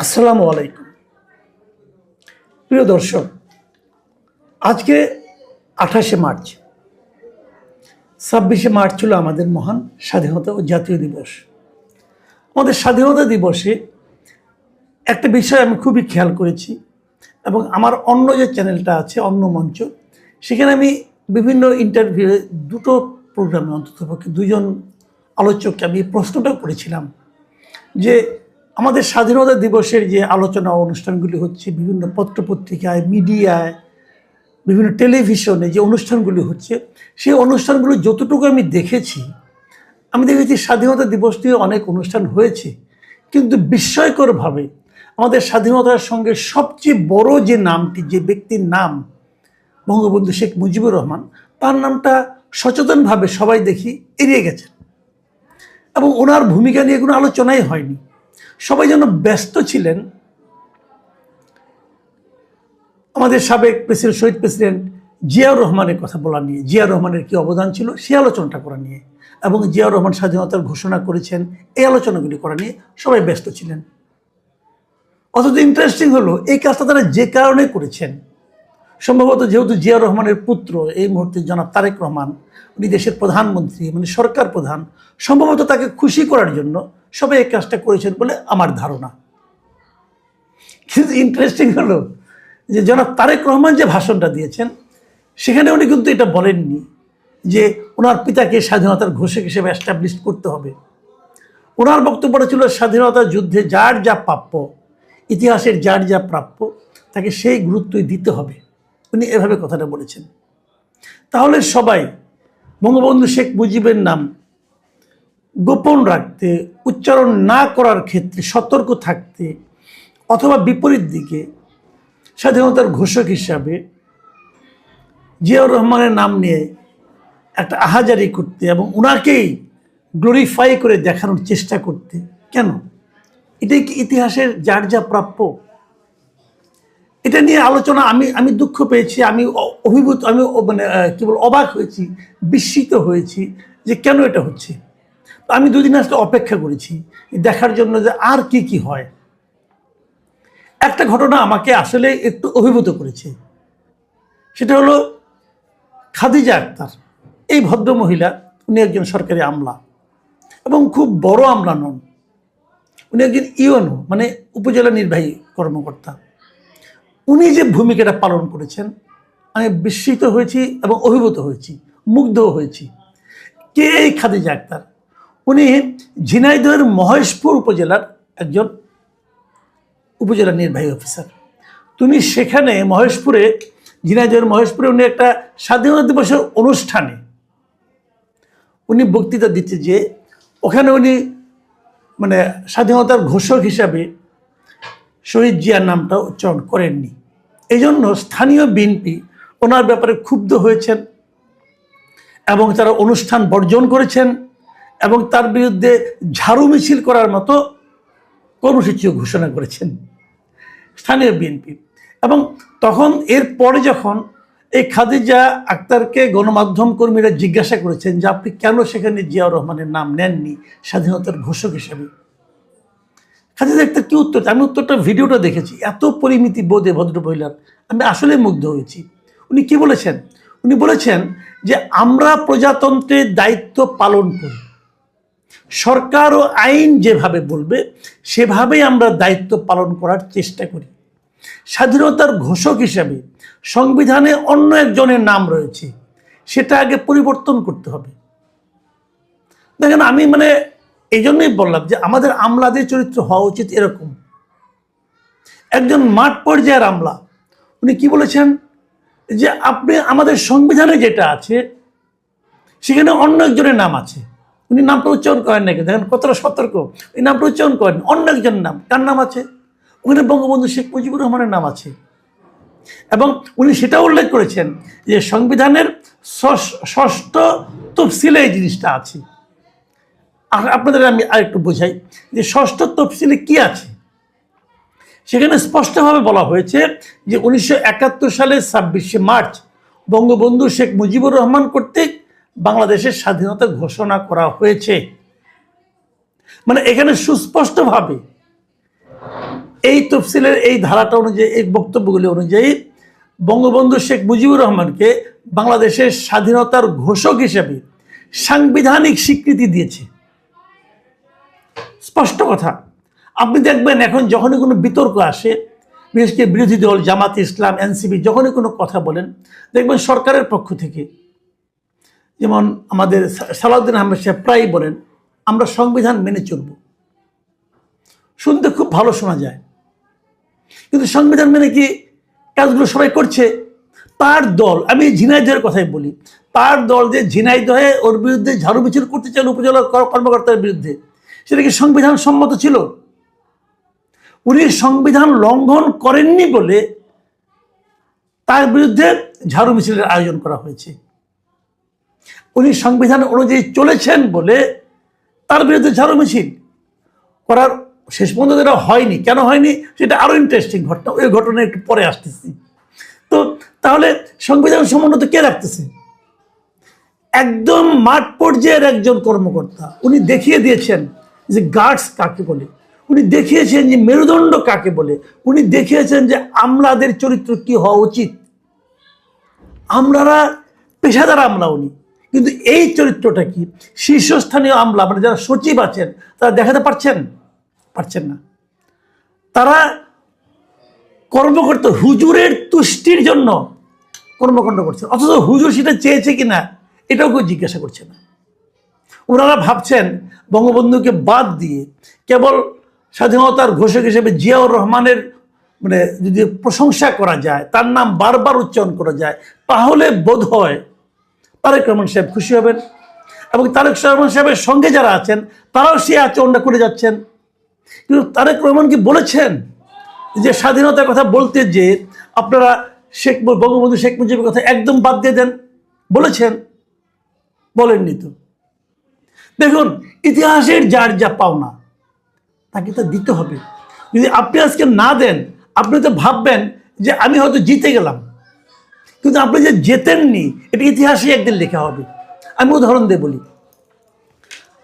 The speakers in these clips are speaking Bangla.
আসসালামু আলাইকুম। প্রিয় দর্শক, আজকে 28শে মার্চ। 26শে মার্চ ছিল আমাদের মহান স্বাধীনতা ও জাতীয় দিবস। আমাদের স্বাধীনতা দিবসে একটা বিষয় আমি খুবই খেয়াল করেছি, এবং আমার অন্য যে চ্যানেলটা আছে, অন্য মঞ্চ, সেখানে আমি বিভিন্ন ইন্টারভিউয়ে দুটো প্রোগ্রামে অন্ততপক্ষে দুজন আলোচককে আমি প্রশ্নটা করেছিলাম যে আমাদের স্বাধীনতা দিবসের যে আলোচনা অনুষ্ঠানগুলি হচ্ছে বিভিন্ন পত্রপত্রিকায়, মিডিয়ায়, বিভিন্ন টেলিভিশনে যে অনুষ্ঠানগুলি হচ্ছে, সেই অনুষ্ঠানগুলো যতটুকু আমি দেখেছি স্বাধীনতা দিবস নিয়ে অনেক অনুষ্ঠান হয়েছে, কিন্তু বিস্ময়করভাবে আমাদের স্বাধীনতার সঙ্গে সবচেয়ে বড় যে নামটি, যে ব্যক্তির নাম বঙ্গবন্ধু শেখ মুজিবুর রহমান, তার নামটা সচেতনভাবে সবাই দেখি এড়িয়ে গেছে, এবং ওনার ভূমিকা নিয়ে কোনো আলোচনাই হয়নি। সবাই যেন ব্যস্ত ছিলেন আমাদের সাবেক প্রেসিডেন্ট, শহীদ প্রেসিডেন্ট জিয়াউর রহমানের কথা বলা নিয়ে, জিয়াউর রহমানের কী অবদান ছিল সেই আলোচনাটা করা নিয়ে, এবং জিয়াউর রহমান স্বাধীনতার ঘোষণা করেছেন এই আলোচনাগুলি করা নিয়ে সবাই ব্যস্ত ছিলেন। অথচ ইন্টারেস্টিং হলো এই কাজটা তারা যে কারণে করেছেন, সম্ভবত যেহেতু জিয়াউর রহমানের পুত্র এই মুহূর্তে জনাব তারেক রহমান, উনি দেশের প্রধানমন্ত্রী, মানে সরকার প্রধান, সম্ভবত তাকে খুশি করার জন্য সবাই এই কাজটা করেছেন বলে আমার ধারণা। কিন্তু ইন্টারেস্টিং হলো যে জনাব তারেক রহমান যে ভাষণটা দিয়েছেন, সেখানে উনি কিন্তু এটা বলেননি যে ওনার পিতাকে স্বাধীনতার ঘোষক হিসেবে এস্টাবলিশ করতে হবে। ওনার বক্তব্যটা ছিল স্বাধীনতা যুদ্ধে যার যা প্রাপ্য, ইতিহাসের যার যা প্রাপ্য, তাকে সেই গুরুত্বই দিতে হবে। উনি এভাবে কথাটা বলেছেন। তাহলে সবাই বঙ্গবন্ধু শেখ মুজিবের নাম গোপন রাখতে, উচ্চারণ না করার ক্ষেত্রে সতর্ক থাকতে, অথবা বিপরীত দিকে স্বাধীনতার ঘোষক হিসাবে জিয়াউর রহমানের নাম নিয়ে একটা আহাজারি করতে এবং ওনাকেই গ্লোরিফাই করে দেখানোর চেষ্টা করতে কেন? এটাই কি ইতিহাসের যার যা প্রাপ্য? এটা নিয়ে আলোচনা আমি দুঃখ পেয়েছি, আমি অভিভূত, আমি কেবল অবাক হয়েছি, বিস্মিত হয়েছি যে কেন এটা হচ্ছে। আমি দুদিন আসলে অপেক্ষা করেছি দেখার জন্য যে আর কি কি হয়। একটা ঘটনা আমাকে আসলে একটু অভিভূত করেছে, সেটা হলো খাদিজা আক্তার। এই ভদ্রমহিলা, উনি একজন সরকারি আমলা, এবং খুব বড় আমলা নন, উনি একজন ইউএনও, মানে উপজেলা নির্বাহী কর্মকর্তা। উনি যে ভূমিকাটা পালন করেছেন, আমি বিস্মিত হয়েছি এবং অভিভূত হয়েছি, মুগ্ধ হয়েছি। কে এই খাদিজা আক্তার? উনি ঝিনাইদহের মহেশপুর উপজেলার একজন উপজেলা নির্বাহী অফিসার। তুমি সেখানে মহেশপুরে, ঝিনাইদহের মহেশপুরে উনি একটা স্বাধীনতা দিবসের অনুষ্ঠানে উনি বক্তৃতা দিচ্ছে, যে ওখানে উনি মানে স্বাধীনতার ঘোষক হিসাবে শহীদ জিয়ার নামটা উচ্চারণ করেননি। এই জন্য স্থানীয় বিএনপি ওনার ব্যাপারে ক্ষুব্ধ হয়েছেন এবং তারা অনুষ্ঠান বর্জন করেছেন, এবং তার বিরুদ্ধে ঝাড়ু মিছিল করার মতো কর্মসূচিও ঘোষণা করেছেন স্থানীয় বিএনপি। এবং তখন এরপরে যখন এই খাদিজা আক্তারকে গণমাধ্যম কর্মীরা জিজ্ঞাসা করেছেন যে আপনি কেন সেখানে জিয়াউর রহমানের নাম নেননি স্বাধীনতার ঘোষক হিসেবে, খাদিজা আক্তার কি উত্তর? আমি উত্তরটা, ভিডিওটা দেখেছি, এত পরিমিতি বোধে ভদ্রমহিলার, আমি আসলে মুগ্ধ হয়েছি। উনি কি বলেছেন? উনি বলেছেন যে আমরা প্রজাতন্ত্রের দায়িত্ব পালন করি, সরকার ও আইন যেভাবে বলবে সেভাবেই আমরা দায়িত্ব পালন করার চেষ্টা করি। স্বাধীনতার ঘোষক হিসাবে সংবিধানে অন্য একজনের নাম রয়েছে, সেটা আগে পরিবর্তন করতে হবে। দেখেন, আমি এই জন্যই বললাম যে আমাদের আমলাদের চরিত্র হওয়া উচিত এরকম। একজন মাঠ পর্যায়ের আমলা, উনি কি বলেছেন যে আপনি আমাদের সংবিধানে যেটা আছে সেখানে অন্য একজনের নাম আছে, উনি নামটা উচ্চারণ করেন নাকি, দেখেন কতটা সতর্ক। এই নামটা উচ্চারণ করেন, অন্য একজনের নাম। কার নাম আছে? ওখানে বঙ্গবন্ধু শেখ মুজিবুর রহমানের নাম আছে, এবং উনি সেটাও উল্লেখ করেছেন যে সংবিধানের ষষ্ঠ তফসিলে এই জিনিসটা আছে। আর আপনাদের আমি আরেকটু বোঝাই যে ষষ্ঠ তফসিলে কি আছে। সেখানে স্পষ্টভাবে বলা হয়েছে যে 1971 সালের 26শে মার্চ বঙ্গবন্ধু শেখ মুজিবুর রহমান কর্তৃক বাংলাদেশের স্বাধীনতা ঘোষণা করা হয়েছে। এখানে সুস্পষ্টভাবে এই তফসিলের এই ধারাটা অনুযায়ী, এই বক্তব্যগুলি অনুযায়ী বঙ্গবন্ধু শেখ মুজিবুর রহমানকে বাংলাদেশের স্বাধীনতার ঘোষক হিসেবে সাংবিধানিক স্বীকৃতি দিয়েছে। স্পষ্ট কথা। আপনি দেখবেন এখন যখনই কোনো বিতর্ক আসে, বিশেষ করে বিরোধী দল জামাত ইসলাম, এনসিপি যখনই কোনো কথা বলেন, দেখবেন সরকারের পক্ষ থেকে, যেমন আমাদের সালাউদ্দিন আহমেদ সাহেব প্রায়ই বলেন, আমরা সংবিধান মেনে চলব। শুনতে খুব ভালো শোনা যায়, কিন্তু সংবিধান মেনে কি কাজগুলো সবাই করছে? তার দল, আমি ঝিনাইদহের কথাই বলি, তার দল যে ঝিনাইদহে ওর বিরুদ্ধে ঝাড়ু মিছিল করতে চান উপজেলা কর্মকর্তার বিরুদ্ধে, সেটা কি সংবিধান সম্মত ছিল? উনি সংবিধান লঙ্ঘন করেননি বলে তার বিরুদ্ধে ঝাড়ু মিছিলের আয়োজন করা হয়েছে। উনি সংবিধান অনুযায়ী চলেছেন বলে তার বিরুদ্ধে ঝাড়ু মিছিল করার শেষ পর্যন্ত এটা হয়নি। কেন হয়নি সেটা আরো ইন্টারেস্টিং ঘটনা, ওই ঘটনা একটু পরে আসতেছি। তো তাহলে সংবিধান সমুন্নত কে রাখতেছে? একদম মাঠ পর্যায়ের একজন কর্মকর্তা। উনি দেখিয়ে দিয়েছেন যে গার্ডস কাকে বলে, উনি দেখিয়েছেন যে মেরুদণ্ড কাকে বলে, উনি দেখিয়েছেন যে আমলাদের চরিত্র কি হওয়া উচিত। আমলারা পেশাদার আমলা উনি, কিন্তু এই চরিত্রটা কি শীর্ষস্থানীয় আমলা, মানে যারা সচিব আছেন, তারা দেখাতে পারছেন না। তারা কর্মকর্তা হুজুরের তুষ্টির জন্য কর্মকাণ্ড করছে, অথচ হুজুর সেটা চেয়েছে কিনা এটাও কেউ জিজ্ঞাসা করছে না। ওনারা ভাবছেন বঙ্গবন্ধুকে বাদ দিয়ে কেবল স্বাধীনতার ঘোষক হিসেবে জিয়াউর রহমানের মানে যদি প্রশংসা করা যায়, তার নাম বারবার উচ্চারণ করা যায়, তাহলে বোধ হয় তারেক রহমান সাহেব খুশি হবেন, এবং তারেক রহমান সাহেবের সঙ্গে যারা আছেন তারাও সেই আচরণটা করে যাচ্ছেন। কিন্তু তারেক রহমান কি বলেছেন যে স্বাধীনতার কথা বলতে যে আপনারা বঙ্গবন্ধু শেখ মুজিবের কথা একদম বাদ দিয়ে দেন? বলেছেন? বলেননি তো। দেখুন, ইতিহাসের যার যা পাওনা তাকে তো দিতে হবে। যদি আপনি আজকে না দেন, আপনি তো ভাববেন যে আমি হয়তো জিতে গেলাম, কিন্তু আপনি যে জেতেননি এটা ইতিহাসে একদিন লেখা হবে। আমি উদাহরণ দিয়ে বলি,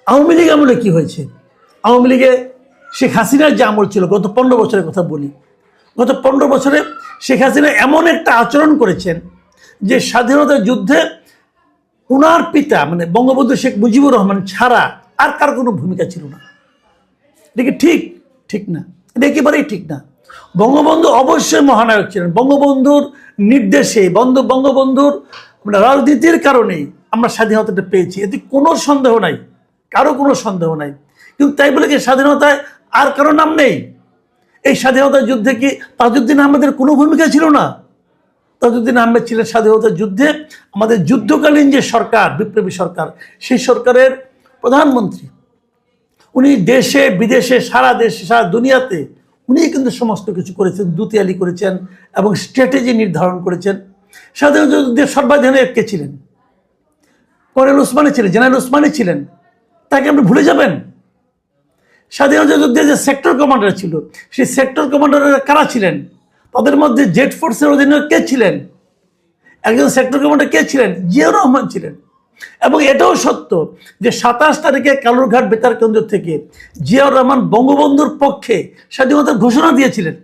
আওয়ামী লীগ আমলে কি হয়েছে। আওয়ামী লীগে শেখ হাসিনার যে আমল ছিল, গত 15 বছরের কথা বলি, গত 15 বছরে শেখ হাসিনা এমন একটা আচরণ করেছেন যে স্বাধীনতা যুদ্ধে উনার পিতা মানে বঙ্গবন্ধু শেখ মুজিবুর রহমান ছাড়া আর কার কোনো ভূমিকা ছিল না। এটা কি ঠিক না? এটা একেবারেই ঠিক না। বঙ্গবন্ধু অবশ্যই মহানায়ক ছিলেন। বঙ্গবন্ধুর নির্দেশে, বঙ্গবন্ধুর রাজনীতির কারণেই আমরা স্বাধীনতাটা পেয়েছি, এতে কোনো সন্দেহ নাই, কারো কোনো সন্দেহ নাই। কিন্তু তাই বলে কি স্বাধীনতায় আর কারো নাম নেই? এই স্বাধীনতা যুদ্ধে কি তাজউদ্দিন আহমেদের কোনো ভূমিকা ছিল না? তাজউদ্দিন আহমেদ ছিলেন স্বাধীনতা যুদ্ধে আমাদের যুদ্ধকালীন যে সরকার, বিপ্লবী সরকার, সেই সরকারের প্রধানমন্ত্রী। উনি দেশে বিদেশে, সারা দেশে, সারা দুনিয়াতে উনি কিন্তু সমস্ত কিছু করেছেন, দুতিয়ালি করেছেন এবং স্ট্র্যাটেজি নির্ধারণ করেছেন। স্বাধীনতা যুদ্ধের সর্বাধিনায়ক কে ছিলেন? কর্নেল ওসমানী ছিলেন, জেনারেল ওসমানী ছিলেন। তাকে আপনি ভুলে যাবেন? স্বাধীনতা যুদ্ধে যে সেক্টর কমান্ডার ছিল, সেই সেক্টর কমান্ডাররা কারা ছিলেন? তাদের মধ্যে জেট ফোর্সের অধিনায়ক কে ছিলেন? একজন সেক্টর কমান্ডার কে ছিলেন? জিয়াউর রহমান ছিলেন। এবং এটাও সত্য যে 27 তারিখে কালুরঘাট বেতার কেন্দ্র থেকে জিয়াউর রহমান বঙ্গবন্ধুর পক্ষে স্বাধীনতার ঘোষণা দিয়েছিলেন।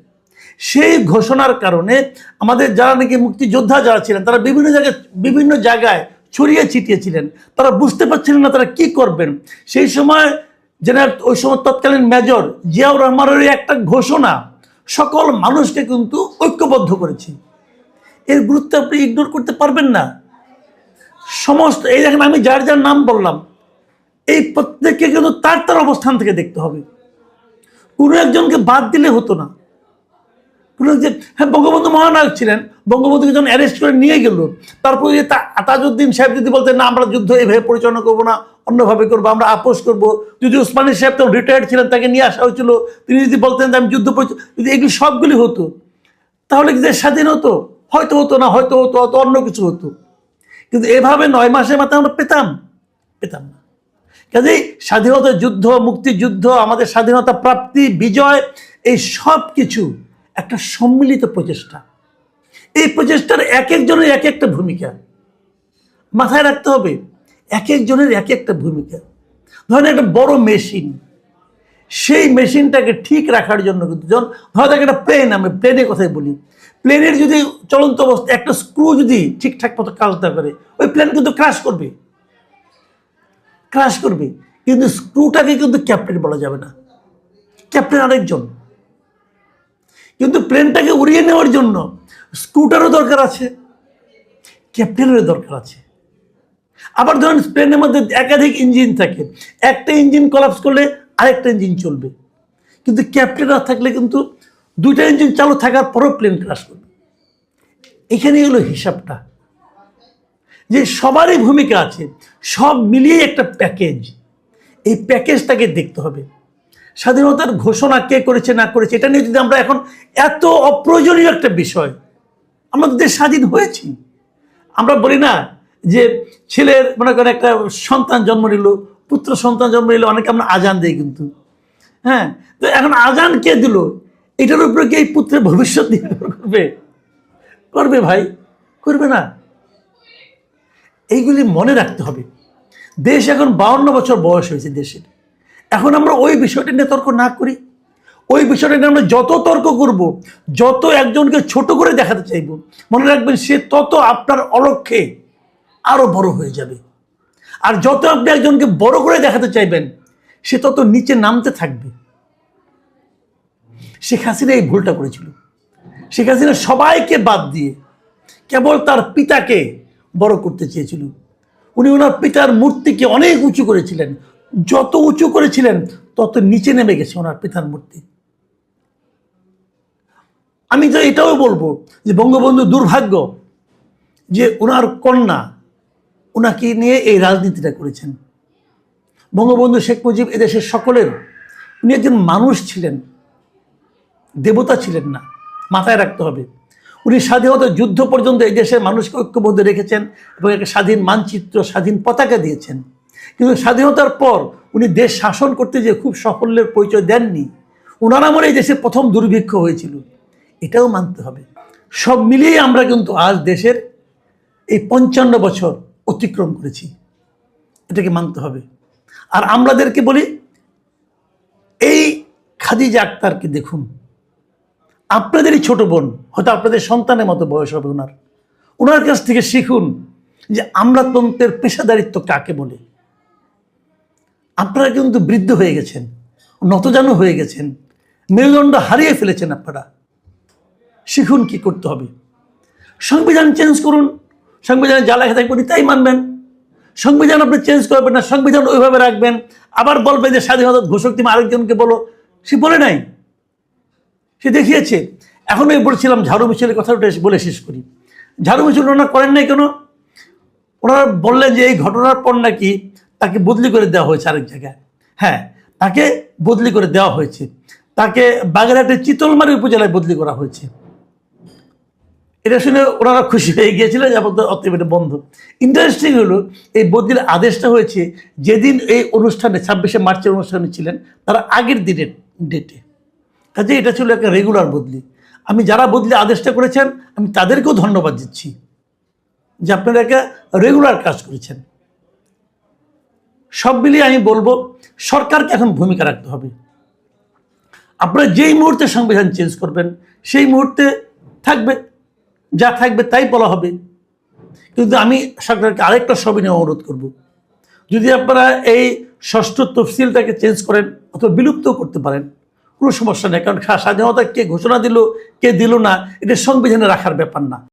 সেই ঘোষণার কারণে আমাদের যারা নাকি মুক্তিযোদ্ধা যারা ছিলেন, তারা বিভিন্ন জায়গায় ছড়িয়ে ছিটিয়ে ছিলেন। তারা বুঝতে পারছিলেন না তারা কি করবেন। সেই সময় ওই সময় তৎকালীন মেজর জিয়াউর রহমানের একটা ঘোষণা সকল মানুষকে কিন্তু ঐক্যবদ্ধ করেছে। এর গুরুত্ব আপনি ইগনোর করতে পারবেন না। সমস্ত এই দেখেন, আমি যার যার নাম বললাম, এই প্রত্যেককে কিন্তু তার অবস্থান থেকে দেখতে হবে। কোনো একজনকে বাদ দিলে হতো না। কোনো হ্যাঁ, বঙ্গবন্ধু মহানায়ক ছিলেন, বঙ্গবন্ধুকে যখন অ্যারেস্ট করে নিয়ে গেল, তারপরে তাজউদ্দিন সাহেব যদি বলতেন না আমরা যুদ্ধ এইভাবে পরিচালনা করবো না, অন্যভাবে করবো, আমরা আপোষ করবো, যদি ওসমানী সাহেব তখন রিটায়ার্ড ছিলেন, তাকে নিয়ে আসা হয়েছিল, তিনি যদি বলতেন যে আমি যুদ্ধ যদি এগুলি সবগুলি হতো, তাহলে কি দেশ স্বাধীন হতো? হয়তো হতো না, হয়তো অন্য কিছু হতো। কিন্তু এভাবে 9 মাসের মাথায় আমরা পেতাম না। কাজেই স্বাধীনতা যুদ্ধ, মুক্তিযুদ্ধ, আমাদের স্বাধীনতা প্রাপ্তি, বিজয়, এই সব কিছু একটা সম্মিলিত প্রচেষ্টা। এই প্রচেষ্টার এক একজনের এক একটা ভূমিকা মাথায় রাখতে হবে। এক একজনের এক একটা ভূমিকা। ধরেন একটা বড় মেশিন, সেই মেশিনটাকে ঠিক রাখার জন্য কিন্তু যখন ধরা যাক একটা প্লেন, আমি প্লেনের কথাই বলি, প্লেনের যদি চলন্ত অবস্থা একটা স্ক্রু যদি ঠিকঠাক মতো কাজ না করে, ওই প্লেন কিন্তু ক্র্যাশ করবে, ক্র্যাশ করবে। কিন্তু স্ক্রুটাকে কিন্তু ক্যাপ্টেন বলা যাবে না, ক্যাপ্টেন আরেকজন। কিন্তু প্লেনটাকে উড়িয়ে নেওয়ার জন্য স্ক্রুটারও দরকার আছে, ক্যাপ্টেনেরও দরকার আছে। আবার ধরেন প্লেনের মধ্যে একাধিক ইঞ্জিন থাকে, একটা ইঞ্জিন কলাপস করলে আরেকটা ইঞ্জিন চলবে, কিন্তু ক্যাপ্টেন না থাকলে কিন্তু দুইটা ইঞ্জিন চালু থাকার পরও প্লেন ক্র্যাশ করবে। এখানে হলো হিসাবটা, যে সবারই ভূমিকা আছে, সব মিলিয়ে একটা প্যাকেজ, এই প্যাকেজটাকে দেখতে হবে। স্বাধীনতার ঘোষণা কে করেছে না করেছে এটা নিয়ে যদি আমরা এখন এত অপ্রয়োজনীয় একটা বিষয়, আমাদের দেশ স্বাধীন হয়েছি, আমরা বলি না যে ছেলের মনে করেন একটা সন্তান জন্ম নিল, পুত্র সন্তান জন্ম নিল, অনেকে আমরা আজান দিই কিন্তু, হ্যাঁ, তো এখন আজান কে দিল এটার উপরে কি এই পুত্রের ভবিষ্যৎ নির্ভর করবে? করবে ভাই? করবে না। এইগুলি মনে রাখতে হবে। দেশ এখন 52 বছর বয়স হয়েছে দেশের, এখন আমরা ওই বিষয়টা নিয়ে তর্ক না করি, ওই বিষয়টা নিয়ে আমরা যত তর্ক করব, যত একজনকে ছোট করে দেখাতে চাইব, মনে রাখবেন সে তত আপনার অলক্ষ্যে আরো বড় হয়ে যাবে। আর যত আপনি একজনকে বড় করে দেখাতে চাইবেন, সে তত নিচে নামতে থাকবে। শেখ হাসিনা এই ভুলটা করেছিল। শেখ হাসিনা সবাইকে বাদ দিয়ে কেবল তার পিতাকে বড় করতে চেয়েছিল। উনি ওনার পিতার মূর্তিকে অনেক উঁচু করেছিলেন, যত উঁচু করেছিলেন তত নিচে নেমে গেছে ওনার পিতার মূর্তি। আমি তো এটাও বলবো যে বঙ্গবন্ধু দুর্ভাগ্য যে ওনার কন্যা ওনাকে নিয়ে এই রাজনীতিটা করেছেন। বঙ্গবন্ধু শেখ মুজিব এদেশের সকলের, উনি একজন মানুষ ছিলেন, দেবতা ছিলেন না, মাথায় রাখতে হবে। উনি স্বাধীনতা যুদ্ধ পর্যন্ত এই দেশের মানুষকে ঐক্যবদ্ধ রেখেছেন এবং একটা স্বাধীন মানচিত্র, স্বাধীন পতাকা দিয়েছেন। কিন্তু স্বাধীনতার পর উনি দেশ শাসন করতে যে খুব সাফল্যের পরিচয় দেননি। ওনার আমলে এই দেশে প্রথম দুর্ভিক্ষ হয়েছিল, এটাও মানতে হবে। সব মিলিয়ে আমরা কিন্তু আজ দেশের এই 55 বছর অতিক্রম করেছি, এটাকে মানতে হবে। আর আমাদেরকে বলি, এই খাদিজা আক্তারকে দেখুন, আপনাদেরই ছোট বোন, হয়তো আপনাদের সন্তানের মতো বয়স হবে ওনার, ওনার কাছ থেকে শিখুন যে আমলাতন্ত্রের পেশাদারিত্ব কাকে বলে। আপনারা কিন্তু বৃদ্ধ হয়ে গেছেন, নতজানু হয়ে গেছেন, মেরুদণ্ড হারিয়ে ফেলেছেন। আপনারা শিখুন কি করতে হবে। সংবিধান চেঞ্জ করুন, সংবিধানে যা লেখা থাকবে তাই মানবেন। সংবিধান আপনি চেঞ্জ করবেন না, সংবিধান ওইভাবে রাখবেন। আবার বলবে যে স্বাধীনতা ঘোষক তুমি আরেকজনকে বলো, সে বলে নাই, সে দেখিয়েছে। এখন আমি বলছিলাম ঝাড়ু মিছিলের কথাটা বলে শেষ করি। ঝাড়ু মিছিল ওনারা করেন নাই কেন? ওনারা বললেন যে এই ঘটনার পর নাকি তাকে বদলি করে দেওয়া হয়েছে আরেক জায়গায়। হ্যাঁ, তাকে বদলি করে দেওয়া হয়েছে, তাকে বাগেরহাটের চিতলমারি উপজেলায় বদলি করা হয়েছে। এটা শুনে ওনারা খুশি হয়ে গিয়েছিলেন যে অতএব এটা বন্ধ। ইন্টারেস্টিং হলো এই বদলির আদেশটা হয়েছে যেদিন এই অনুষ্ঠানে 26শে মার্চের অনুষ্ঠানে ছিলেন তার আগের দিনের ডেটে। কাজে এটা ছিল একটা রেগুলার বদলি। আমি যারা বদলি আদেশটা করেছেন আমি তাদেরকেও ধন্যবাদ দিচ্ছি যে আপনারা একটা রেগুলার কাজ করেছেন। সব মিলিয়ে আমি বলবো সরকারকে এখন ভূমিকা রাখতে হবে। আপনারা যেই মুহূর্তে সংবিধান চেঞ্জ করবেন সেই মুহূর্তে থাকবে, যা থাকবে তাই বলা হবে। কিন্তু আমি সরকারকে আরেকটা সবিনয় অনুরোধ করব, যদি আপনারা এই ষষ্ঠ তফসিলটাকে চেঞ্জ করেন অথবা বিলুপ্তও করতে পারেন, কোনো সমস্যা নেই। কারণ স্বাধীনতা কে ঘোষণা দিল কে দিল না এটা সংবিধানে রাখার ব্যাপার না।